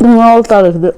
Ngaojei.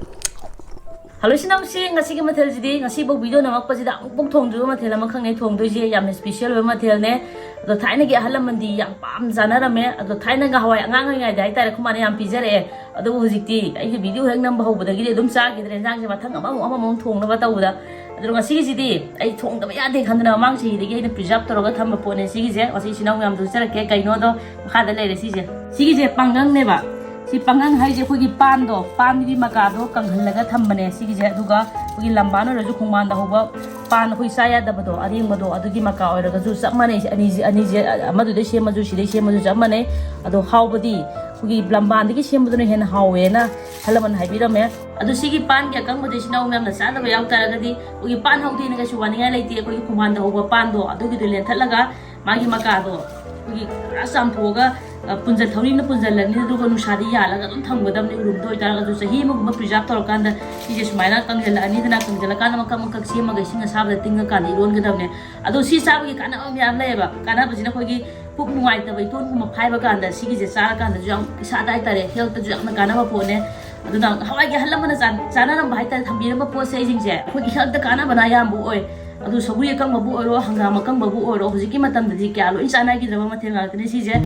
Hello, Sinamsi, Nasi Matel, Nasi Bobido, Namakpazida, Bukton, Matel, Makang, Tondoji, Yam special Matel, the tiny Halamandi, Yang Pam Zanarame, the tiny Hawaii, Nanga, Kumani and Pizere, the Wuziti, I video hang number over the Gidum Sag, the Zang Matanga, among Tong, Navata, the Rossi, I told them, I think 100 among the game preserved or got upon a season, or Sinam to Serake, I know, had the latest season. Season Pangang never. Si pangang hai je khoi pando pan di makado kanghalaga thambane si je duga khoi lambano raju khungman da hoba pan khoi saya da bado aring mado adugi maka oiraga ju samane ani je amadu de shema ju si de shema ju samane ado hawbadi khoi lamban de shema du hen hawe na halaman hai birame adu sigi pan ya kang bade sinaw mem na sa da yaw taragadi khoi pan hawdi na ga suwani ngai leiti khoi khungman da hoba pando adugi de len thalaga magi makado khoi rasam thoga Punja Tony Punja Lani, Nushadi Yala, Tangadam, Rudo, Taraga, him, Preserve Torkanda, he just might not come here, and even after the Lakana Kaksima, Gasing, have the thing, Kani, don't get up there. Although she saw we can't only have labor, Kanabazina, put white away, told him of Pibaganda, she is a Saraka, the junk, Sadai, help the junk, Kanava Pone. I don't know how I get Halaman, Sana, Baita, Habiraba, poor saying there. We help the Kanabanayam boy. Adu sabuya kang mabu oro hangama kang mabu oro hujiki matam da dikalo insana gi drama matenga tene sije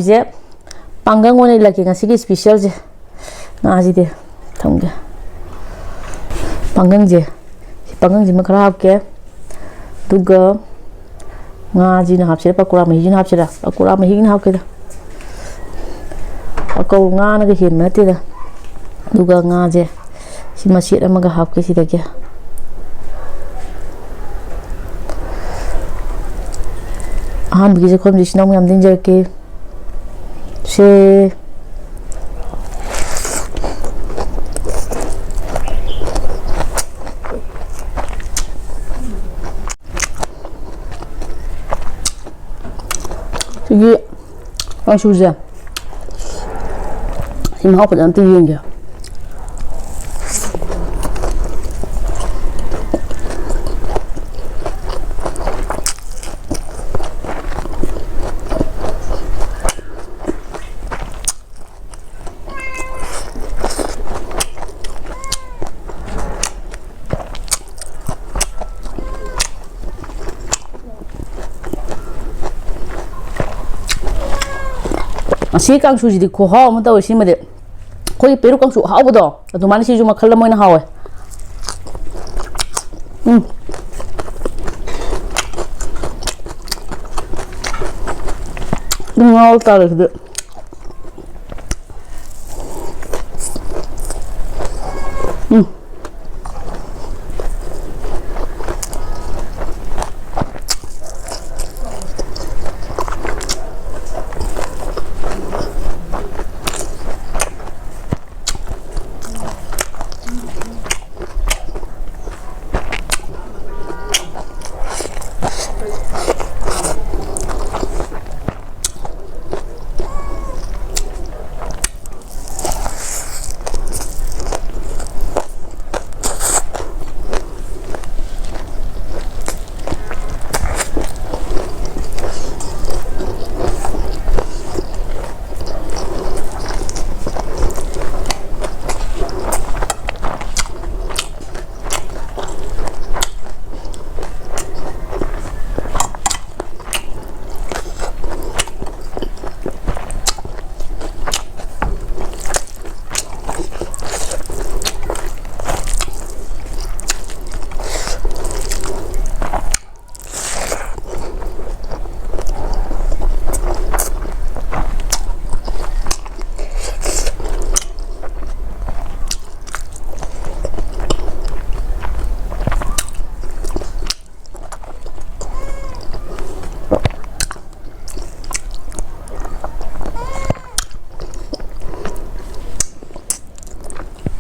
Bisa panggang mana lagi ngasih ke special je ngasih deh tahu nggak panggang je si panggang je makrab ke juga ngasih nak hapsir pakura mahin hapsir dah pakura mahin hap ke dah aku ngan ke hin mati dah juga ngasih si masih ada maga hap ke si dah ke begitu kondisi nong yang danger ke she Sige ang suja si mau pada nanti dia si kang su di ko ha mo taw si ma de koi peru kang su ha bo do adu mani si ju ma khala mo na ha we ngol ta le de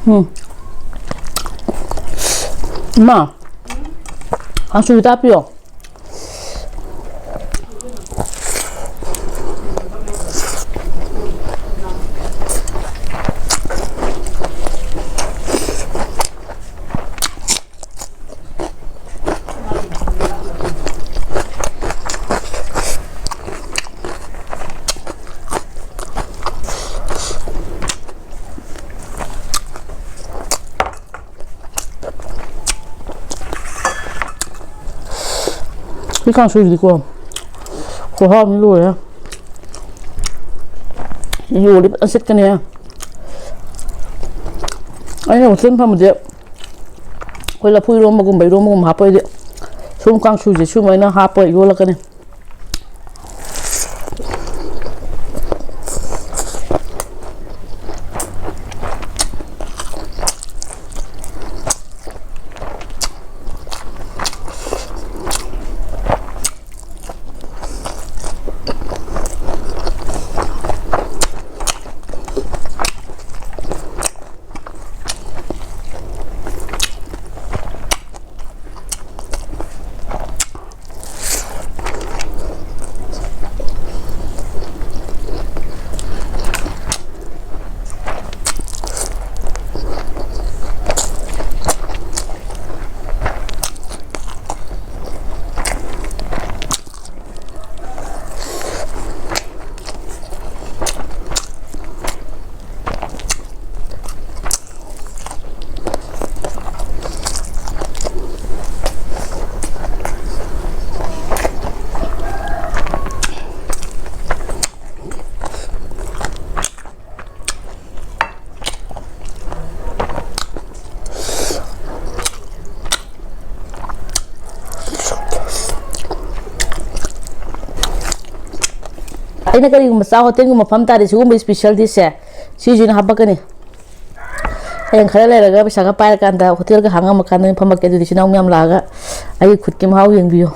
엄마, 강수기 따삐요. cái con suy của hôm luôn á dù đi ăn xích cái này anh em xem một điệu quay là phui rôm mà cùng bảy rôm mà cùng hấp vậy điệu xung quanh suy gì xung mấy nó hấp vậy vô là cái này Ini kali masak hotel ko mafam tari siguro special dish है चीज़ ना हब्बा कने yang kaya leraga bisa ka pair kanda hotel ka hanga makan pamak edu disina umyam laga ai khud ke mau yang biyo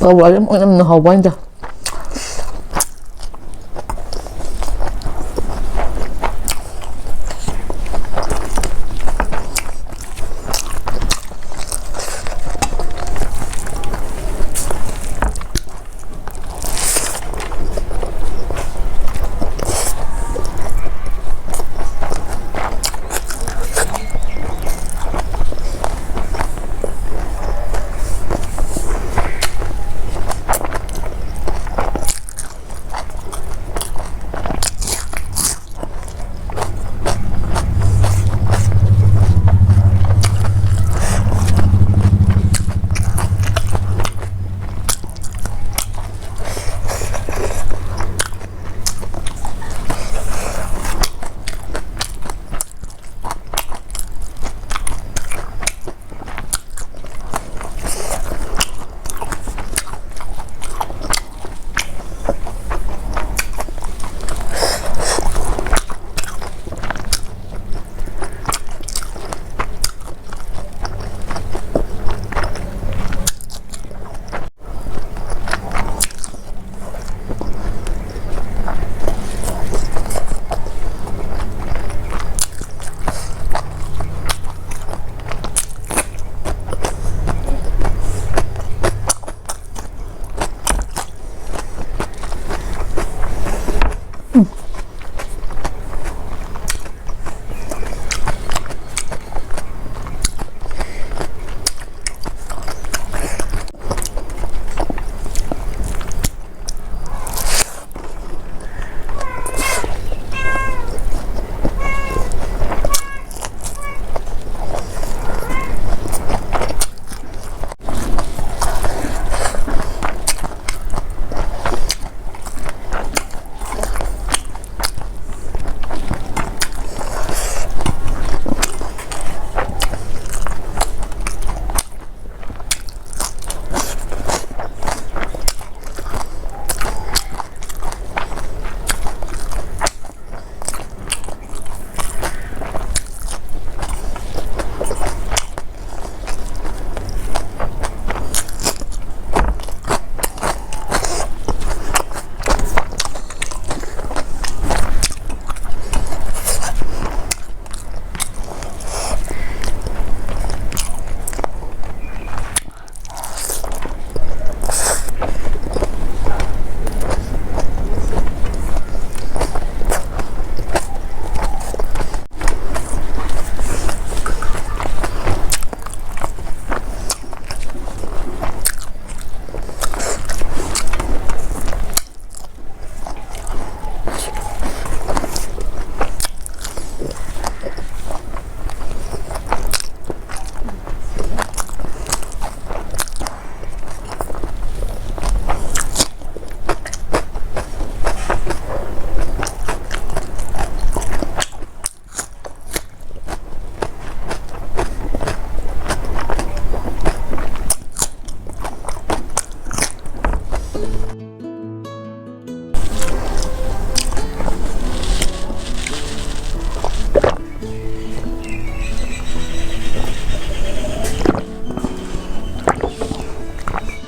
ꯋꯥꯔꯤ ꯌꯥꯝꯅ ꯍꯥꯎꯕ ꯍꯥꯏꯗ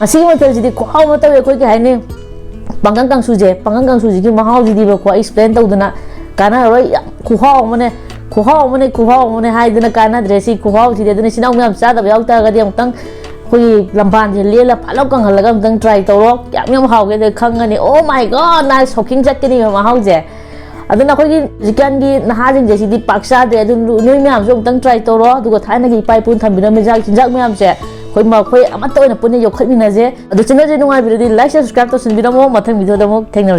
Masih mau terjadi kau mau tahu aku kayak ini panggang kang suje ki mahau jadi aku explain tahu dana karena orang kuhau mana hai dana karena dresi kuhau jadi dana sinau macam sada bayau ta kadi yang tang kui lamban je lela palau kang halaga tang try tahu lo yang mahau ke kang ni oh my god nice hooking jack ni mahau je aduna koi jikan gi nahajin jesi di paksa de adun noi myam so tang try tahu lo duga thai na gi pai pun thambina mejak jinjak myam je koi ma koi amat to na punne yo khatmina je adu channel je nungai video di like subscribe to sin video mo mathang video da mo thank you